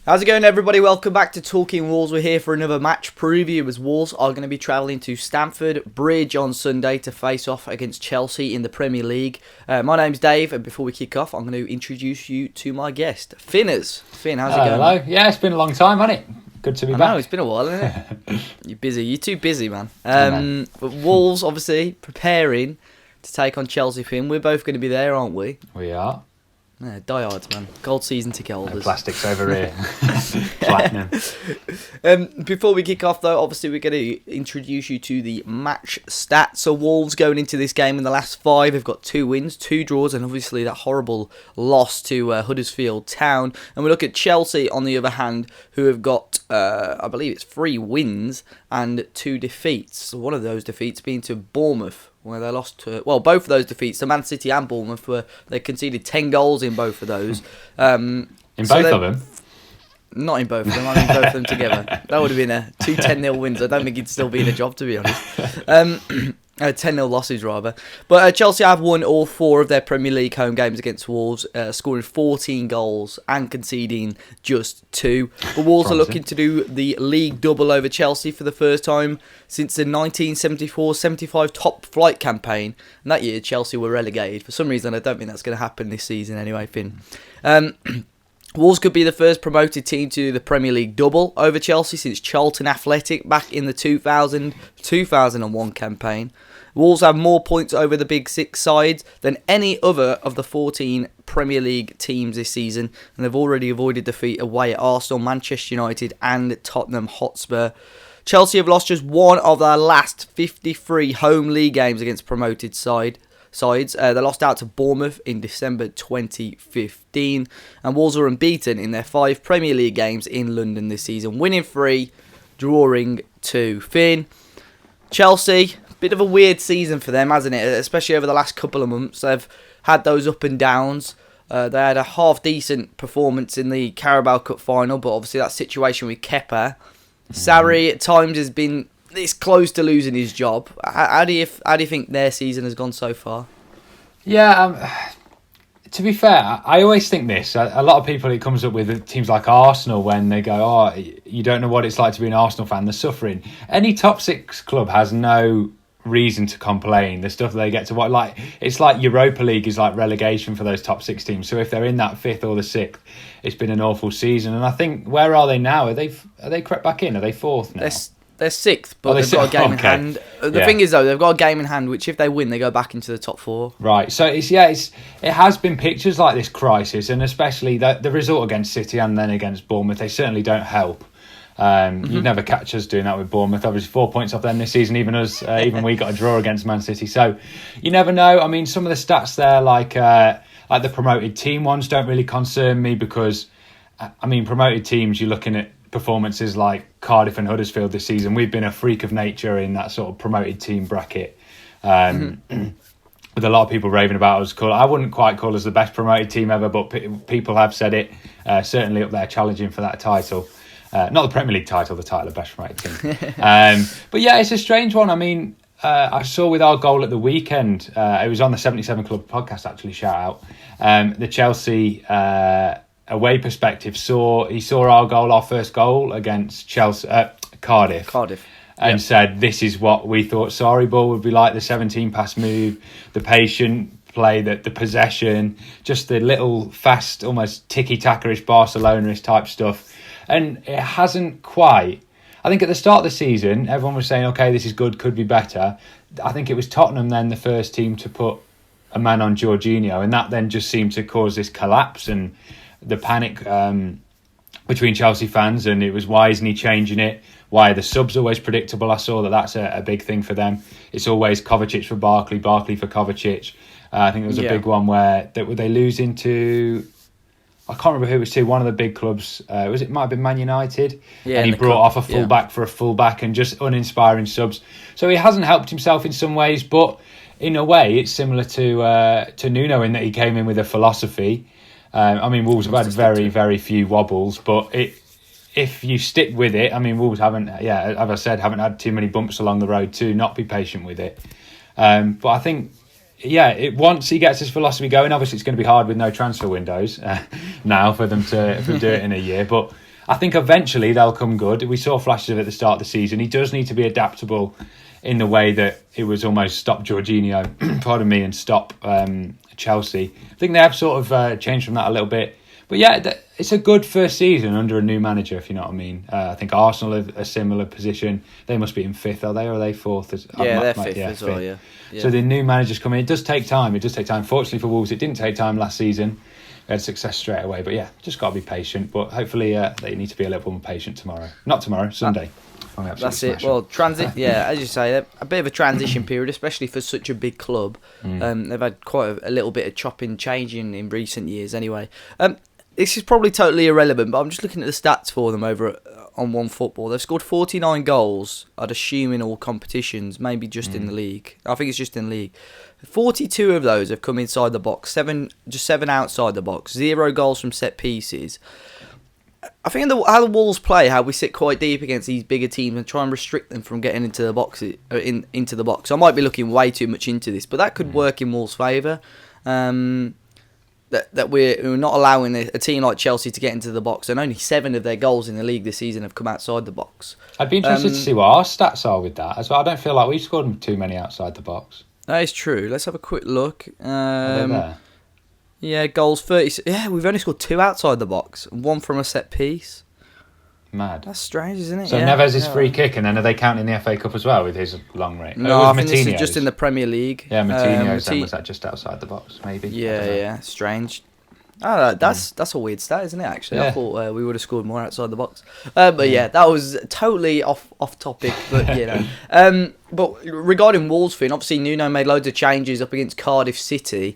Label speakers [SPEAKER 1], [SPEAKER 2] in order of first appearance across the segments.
[SPEAKER 1] How's it going, everybody? Welcome back to Talking Wolves. We're here for another match preview as Wolves are going to be travelling to Stamford Bridge on Sunday to face off against Chelsea in the Premier League. My name's Dave, and before we kick off, I'm going to introduce you to my guest, Finners. Finn, how's it going?
[SPEAKER 2] Hello. Yeah, it's been a long time, hasn't it? Good to be back.
[SPEAKER 1] I know, it's been a while, hasn't it? You're busy. You're too busy, man. But Wolves, obviously, preparing to take on Chelsea, Finn. We're both going to be there, aren't we?
[SPEAKER 2] We are.
[SPEAKER 1] Yeah, diehards, man. Gold season ticket holders.
[SPEAKER 2] No plastics over here. Platinum.
[SPEAKER 1] Before we kick off, though, obviously we're going to introduce you to the match stats. So Wolves going into this game in the last 5 have got 2 wins, 2 draws, and obviously that horrible loss to Huddersfield Town. And we look at Chelsea, on the other hand, who have got, I believe it's 3 wins and 2 defeats. So one of those defeats being to Bournemouth, where they lost to, well, both of those defeats, to Man City and Bournemouth, where they conceded 10 goals in both of those.
[SPEAKER 2] In both of them?
[SPEAKER 1] Not in both of them, I mean both of them together. That would have been 2 10-0 wins. I don't think he'd still be in a job, to be honest. 10-0 losses, rather. But Chelsea have won all 4 of their Premier League home games against Wolves, scoring 14 goals and conceding just 2. But Wolves are looking to do the league double over Chelsea for the first time since the 1974-75 top flight campaign. And that year, Chelsea were relegated. For some reason, I don't think that's going to happen this season anyway, Finn. Wolves could be the first promoted team to do the Premier League double over Chelsea since Charlton Athletic back in the 2000-2001 campaign. Wolves have more points over the Big Six sides than any other of the 14 Premier League teams this season, and they've already avoided defeat away at Arsenal, Manchester United and Tottenham Hotspur. Chelsea have lost just one of their last 53 home league games against promoted sides. They lost out to Bournemouth in December 2015, and Wolves are unbeaten in their 5 Premier League games in London this season, winning 3, drawing 2. Finn, Chelsea, bit of a weird season for them, hasn't it? Especially over the last couple of months, they've had those up and downs. They had a half-decent performance in the Carabao Cup final, but obviously that situation with Kepa. Sarri at times has been this close to losing his job. How do you think their season has gone so far?
[SPEAKER 2] Yeah, to be fair, I always think this. A lot of people, it comes up with teams like Arsenal when they go, oh, you don't know what it's like to be an Arsenal fan, they're suffering. Any top 6 club has no reason to complain. The stuff they get to watch, it's like Europa League is like relegation for those top 6 teams. So if they're in that 5th or the 6th, it's been an awful season. And I think, where are they now? Are they crept back in? Are they 4th now?
[SPEAKER 1] They're 6th, but they've got a game in hand. The thing is, though, they've got a game in hand, which if they win, they go back into the top 4.
[SPEAKER 2] Right. So it has been pictures like this crisis, and especially the result against City and then against Bournemouth. They certainly don't help. You'd never catch us doing that with Bournemouth. Obviously, 4 points off them this season. Even we got a draw against Man City. So you never know. I mean, some of the stats there, like the promoted team ones, don't really concern me because, I mean, promoted teams, you're looking at performances like Cardiff and Huddersfield this season. We've been a freak of nature in that sort of promoted team bracket. With a lot of people raving about us. I wouldn't quite call us the best promoted team ever, but people have said it. Certainly up there challenging for that title. Not the Premier League title, the title of best promoted team. But yeah, it's a strange one. I mean, I saw with our goal at the weekend, it was on the 77 Club podcast, actually, shout out. The Chelsea away perspective saw our first goal against Cardiff, and said this is what we thought Sarri ball would be like: the 17 pass move, the patient play, the possession, just the little fast, almost tiki-taka-ish, Barcelona-ish type stuff. And it hasn't quite. I think at the start of the season, everyone was saying, okay, this is good, could be better. I think it was Tottenham then the first team to put a man on Jorginho, and that then just seemed to cause this collapse and the panic between Chelsea fans, and it was why isn't he changing it? Why are the subs always predictable? I saw that's a big thing for them. It's always Kovacic for Barkley for Kovacic. I think there was a big one where they losing to, I can't remember who it was to, one of the big clubs. It might have been Man United. Yeah, and he brought off a fullback for a fullback and just uninspiring subs. So he hasn't helped himself in some ways, but in a way it's similar to Nuno in that he came in with a philosophy. I mean, Wolves have had very, very few wobbles, but if you stick with it, I mean, Wolves haven't had too many bumps along the road to not be patient with it. But I think, once he gets his philosophy going, obviously it's going to be hard with no transfer windows now for them to do it in a year. But I think eventually they'll come good. We saw flashes of it at the start of the season. He does need to be adaptable in the way that it was almost stop Jorginho, pardon me, and stop Chelsea. I think they have sort of changed from that a little bit. But yeah, it's a good first season under a new manager, if you know what I mean. I think Arsenal are a similar position. They must be in fifth, are they? Or are they fourth?
[SPEAKER 1] Yeah, they're fifth as well, yeah.
[SPEAKER 2] So the new managers come in. It does take time. Fortunately for Wolves, it didn't take time last season. We had success straight away. But yeah, just got to be patient. But hopefully they need to be a little more patient tomorrow. Not tomorrow, Sunday.
[SPEAKER 1] That's it. Well, as you say, a bit of a transition period, especially for such a big club. They've had quite a little bit of chopping, changing in recent years anyway. This is probably totally irrelevant, but I'm just looking at the stats for them over on One Football. They've scored 49 goals, I'd assume in all competitions, maybe just in the league. I think it's just in the league. 42 of those have come inside the box, seven outside the box, 0 goals from set pieces. I think how the Wolves play, how we sit quite deep against these bigger teams and try and restrict them from getting into the box. Into the box. I might be looking way too much into this, but that could work in Wolves' favour. That we're not allowing a team like Chelsea to get into the box, and only 7 of their goals in the league this season have come outside the box.
[SPEAKER 2] I'd be interested to see what our stats are with that as well. I don't feel like we've scored too many outside the box.
[SPEAKER 1] That is true. Let's have a quick look.
[SPEAKER 2] Are they there?
[SPEAKER 1] Yeah, goals 30. Yeah, we've only scored 2 outside the box, 1 from a set piece.
[SPEAKER 2] Mad.
[SPEAKER 1] That's strange, isn't it?
[SPEAKER 2] So Neves is free kick, and then are they counting the FA Cup as well with his long range?
[SPEAKER 1] No, I think this is just in the Premier League.
[SPEAKER 2] Yeah, Moutinho's then was that just outside the box, maybe?
[SPEAKER 1] Yeah, strange. Oh, that's a weird stat, isn't it? Actually,
[SPEAKER 2] Yeah.
[SPEAKER 1] I thought we would have scored more outside the box. But yeah, that was totally off topic. But you know, but regarding Wolves thing, obviously Nuno made loads of changes up against Cardiff City.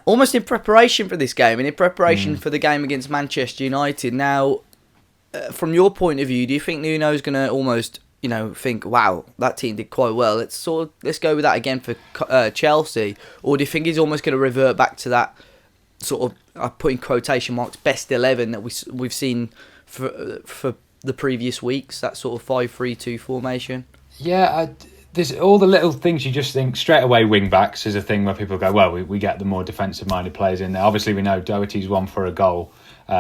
[SPEAKER 1] Almost in preparation for this game and in preparation for the game against Manchester United. Now, from your point of view, do you think Nuno's going to almost, think, wow, that team did quite well, let's go with that again for Chelsea? Or do you think he's almost going to revert back to that sort of, I put in quotation marks, best 11 that we've seen for the previous weeks, that sort of 5-3-2 formation?
[SPEAKER 2] Yeah, there's all the little things you just think straight away. Wing backs is a thing where people go, well, we get the more defensive minded players in there. Obviously, we know Doherty's one for a goal.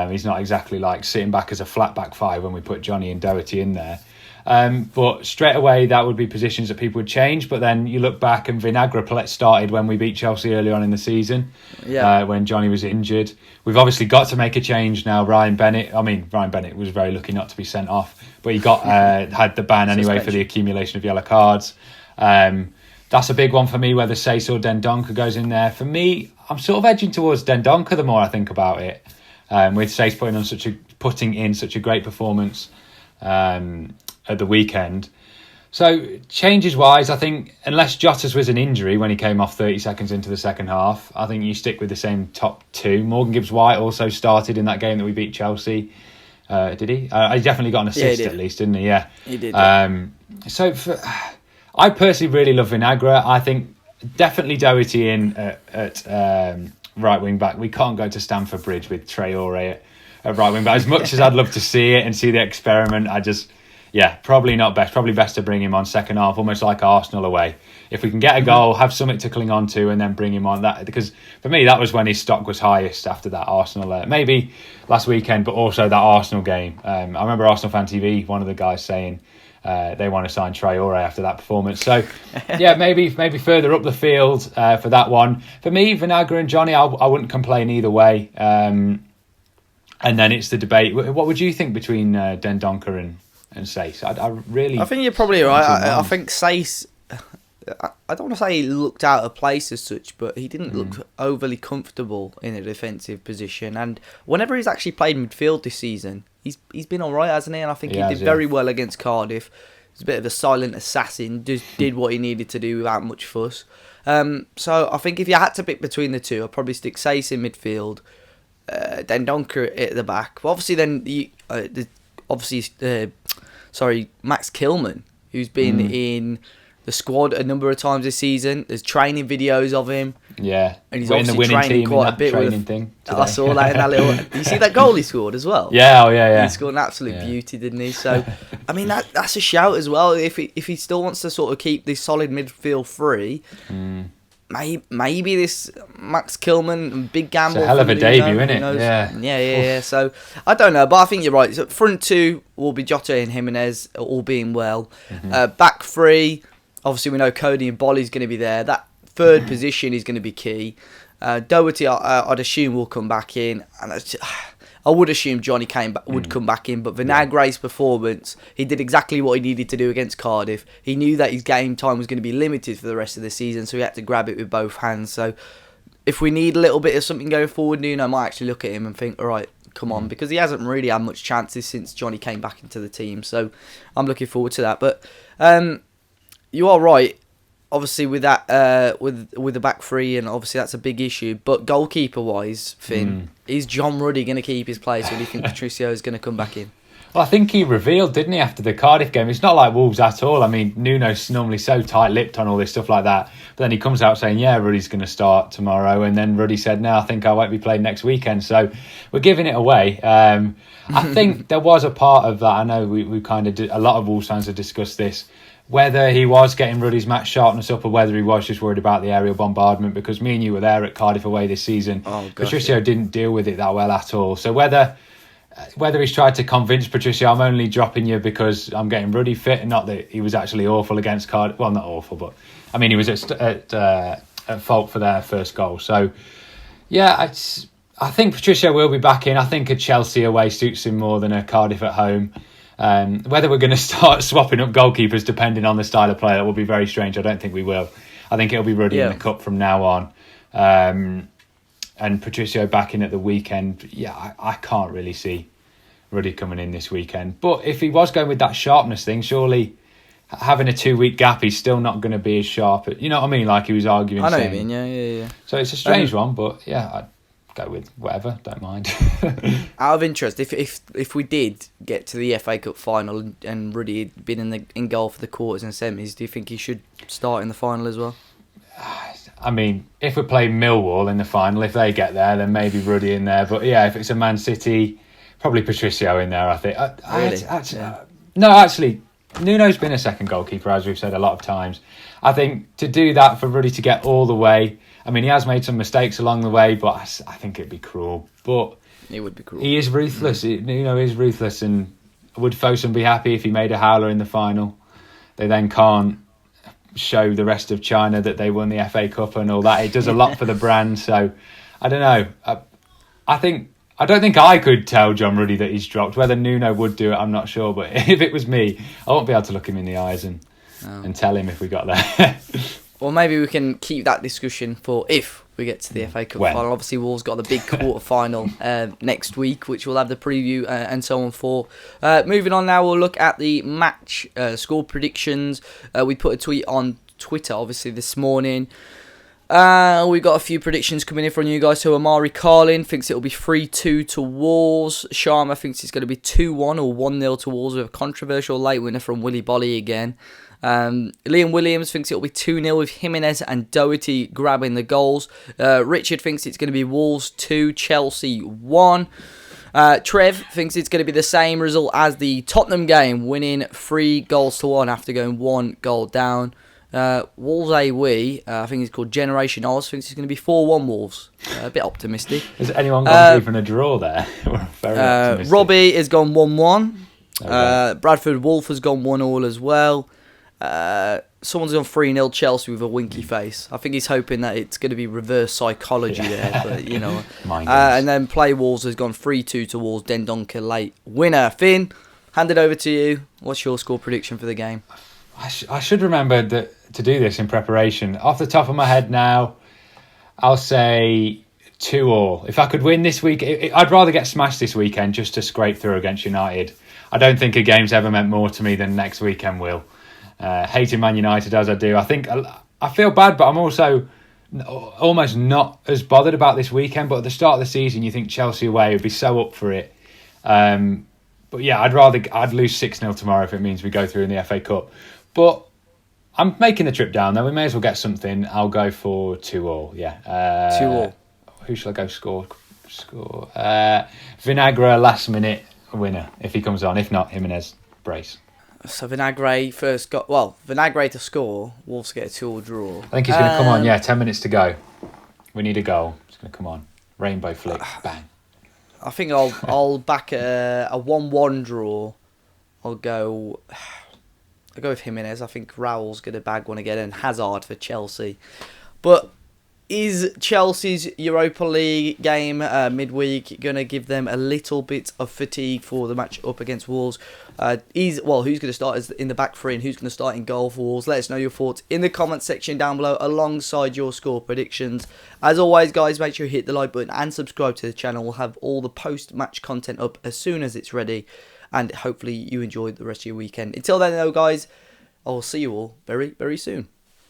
[SPEAKER 2] He's not exactly like sitting back as a flat back 5 when we put Johnny and Doherty in there. But straight away, that would be positions that people would change. But then you look back and Vinagre started when we beat Chelsea early on in the season, when Johnny was injured. We've obviously got to make a change now. Ryan Bennett was very lucky not to be sent off, but he got had the ban anyway for the accumulation of yellow cards. That's a big one for me, whether Sace or Dendoncker goes in there. For me, I'm sort of edging towards Dendoncker the more I think about it, with Sace putting in such a great performance at the weekend. So changes wise, I think unless Jota's was an injury when he came off 30 seconds into the second half, I think you stick with the same top 2. Morgan Gibbs-White also started in that game that we beat Chelsea. Did he? He definitely got an assist at least, didn't he? Yeah,
[SPEAKER 1] he did.
[SPEAKER 2] I personally really love Vinagre. I think definitely Doherty in at right wing back. We can't go to Stamford Bridge with Traore at right wing back. As much as I'd love to see it and see the experiment, probably not best. Probably best to bring him on second half, almost like Arsenal away. If we can get a goal, have something to cling on to, and then bring him on. That, because for me, that was when his stock was highest after that Arsenal. Maybe last weekend, but also that Arsenal game. I remember Arsenal Fan TV, one of the guys saying they want to sign Traore after that performance. So, maybe further up the field for that one. For me, Vinagre and Johnny, I wouldn't complain either way. And then it's the debate. What would you think between Dendoncker and Sace? I
[SPEAKER 1] think you're probably right. I think Sace, I don't want to say he looked out of place as such, but he didn't look overly comfortable in a defensive position. And whenever he's actually played midfield this season, he's been all right, hasn't he? And I think he did very well against Cardiff. He's a bit of a silent assassin, just did what he needed to do without much fuss. So I think if you had to pick between the two, I'd probably stick Sace in midfield, Dendoncker at the back. But obviously then, Max Kilman, who's been in the squad a number of times this season. There's training videos of him.
[SPEAKER 2] Yeah.
[SPEAKER 1] And he's obviously training quite a bit with
[SPEAKER 2] thing.
[SPEAKER 1] I saw that in that little... You see that goal he scored as well?
[SPEAKER 2] Yeah.
[SPEAKER 1] He scored an absolute beauty, didn't he? So, I mean, that's a shout as well. If he still wants to sort of keep this solid midfield free, maybe this Max Kilman, big gamble.
[SPEAKER 2] It's a hell of a debut, isn't it?
[SPEAKER 1] Yeah. So I don't know, but I think you're right. So front two will be Jota and Jimenez, all being well. Back three, obviously we know Cody and Bolly's going to be there. That third position is going to be key. Doherty, I'd assume, will come back in, and I would assume Johnny would come back in, but Vinagre's performance, he did exactly what he needed to do against Cardiff. He knew that his game time was going to be limited for the rest of the season, so he had to grab it with both hands. So if we need a little bit of something going forward, Nuno might actually look at him and think, all right, come on, because he hasn't really had much chances since Johnny came back into the team. So I'm looking forward to that. But you are right. Obviously, with that, with the back three, and obviously that's a big issue. But goalkeeper wise, Finn, is John Ruddy going to keep his place, or do you think Patricio is going to come back in?
[SPEAKER 2] Well, I think he revealed, didn't he, after the Cardiff game? It's not like Wolves at all. I mean, Nuno's normally so tight-lipped on all this stuff like that. But then he comes out saying, yeah, Ruddy's going to start tomorrow. And then Ruddy said, no, I think I won't be playing next weekend. So we're giving it away. I think there was a part of that. I know we kind of did, a lot of Wolves fans have discussed this, whether he was getting Ruddy's match sharpness up or whether he was just worried about the aerial bombardment, because me and you were there at Cardiff away this season. Patricio didn't deal with it that well at all. So whether he's tried to convince Patricio, I'm only dropping you because I'm getting Ruddy fit, and not that he was actually awful against Cardiff. Well, not awful, but I mean, he was at fault for their first goal. So yeah, I think Patricio will be back in. I think a Chelsea away suits him more than a Cardiff at home. Whether we're going to start swapping up goalkeepers depending on the style of play, that will be very strange. I don't think we will. I think it'll be Ruddy in the cup from now on. And Patricio back in at the weekend. Yeah, I can't really see Ruddy coming in this weekend. But if he was going with that sharpness thing, surely having a 2-week gap, he's still not going to be as sharp. You know what I mean? Like he was arguing.
[SPEAKER 1] I know what you mean, yeah.
[SPEAKER 2] So it's a strange one, but yeah, I'd go with whatever, don't mind.
[SPEAKER 1] Out of interest, if we did get to the FA Cup final and Ruddy had been in goal for the quarters and semis, do you think he should start in the final as well?
[SPEAKER 2] I mean, if we play Millwall in the final, if they get there, then maybe Ruddy in there. But yeah, if it's a Man City, probably Patricio in there, I think. Actually, Nuno's been a second goalkeeper, as we've said a lot of times. I think to do that for Ruddy to get all the way, I mean, he has made some mistakes along the way, but I think it'd be cruel. But
[SPEAKER 1] it would be cruel.
[SPEAKER 2] He is ruthless. Nuno is ruthless, and would Fosun be happy if he made a howler in the final? They then can't show the rest of China that they won the FA Cup and all that. It does a lot for the brand. So I don't know. I don't think I could tell John Ruddy that he's dropped. Whether Nuno would do it, I'm not sure. But if it was me, I won't be able to look him in the eyes and tell him if we got there.
[SPEAKER 1] Well, maybe we can keep that discussion for if we get to the FA Cup final. Obviously, Wolves got the big quarter-final next week, which we'll have the preview and so on for. Moving on now, we'll look at the match score predictions. We put a tweet on Twitter, obviously, this morning. We got a few predictions coming in from you guys. So Amari Carlin thinks it'll be 3-2 to Wolves. Sharma thinks it's going to be 2-1 or 1-0 to Wolves with a controversial late winner from Willy Bolly again. Liam Williams thinks it'll be 2-0 with Jimenez and Doherty grabbing the goals. Richard thinks it's going to be Wolves 2, Chelsea 1. Trev thinks it's going to be the same result as the Tottenham game, winning 3-1 after going 1 goal down. Wolves AW, I think he's called Generation Oz, thinks it's going to be 4-1 Wolves. A bit optimistic.
[SPEAKER 2] Has anyone gone even a draw there? Very optimistic.
[SPEAKER 1] Robbie has gone 1-1. Okay. Bradford Wolf has gone 1-1 as well. Someone's gone 3-0 Chelsea with a winky face. I think he's hoping that it's going to be reverse psychology there, but you know. And then Play Wolves has gone 3-2 to Wolves. Dendonka late winner. Finn, hand it over to you. What's your score prediction for the game?
[SPEAKER 2] I should remember to do this in preparation. Off the top of my head now, I'll say 2-2. If I could win this week, I'd rather get smashed this weekend just to scrape through against United. I don't think a game's ever meant more to me than next weekend will. Hating Man United as I do, I feel bad, but I'm also almost not as bothered about this weekend. But at the start of the season, you think Chelsea away would be so up for it. But yeah, I'd lose 6-0 tomorrow if it means we go through in the FA Cup. But I'm making the trip down there. We may as well get something. I'll go for 2-2. Yeah,
[SPEAKER 1] 2-2.
[SPEAKER 2] Who shall I go score? Vinagre last minute winner if he comes on. If not, Jimenez brace.
[SPEAKER 1] So Vinagre to score. Wolves get a 2-2 draw.
[SPEAKER 2] I think he's going to come on. Yeah, 10 minutes to go. We need a goal. He's going to come on. Rainbow flick, bang.
[SPEAKER 1] I think I'll back a 1-1 draw. I'll go with Jimenez. I think Raul's going to bag one again, and Hazard for Chelsea. But is Chelsea's Europa League game midweek going to give them a little bit of fatigue for the match up against Wolves? Who's going to start in the back three and who's going to start in goal for Wolves? Let us know your thoughts in the comment section down below alongside your score predictions. As always, guys, make sure you hit the like button and subscribe to the channel. We'll have all the post-match content up as soon as it's ready, and hopefully you enjoyed the rest of your weekend. Until then, though, guys, I will see you all very, very soon.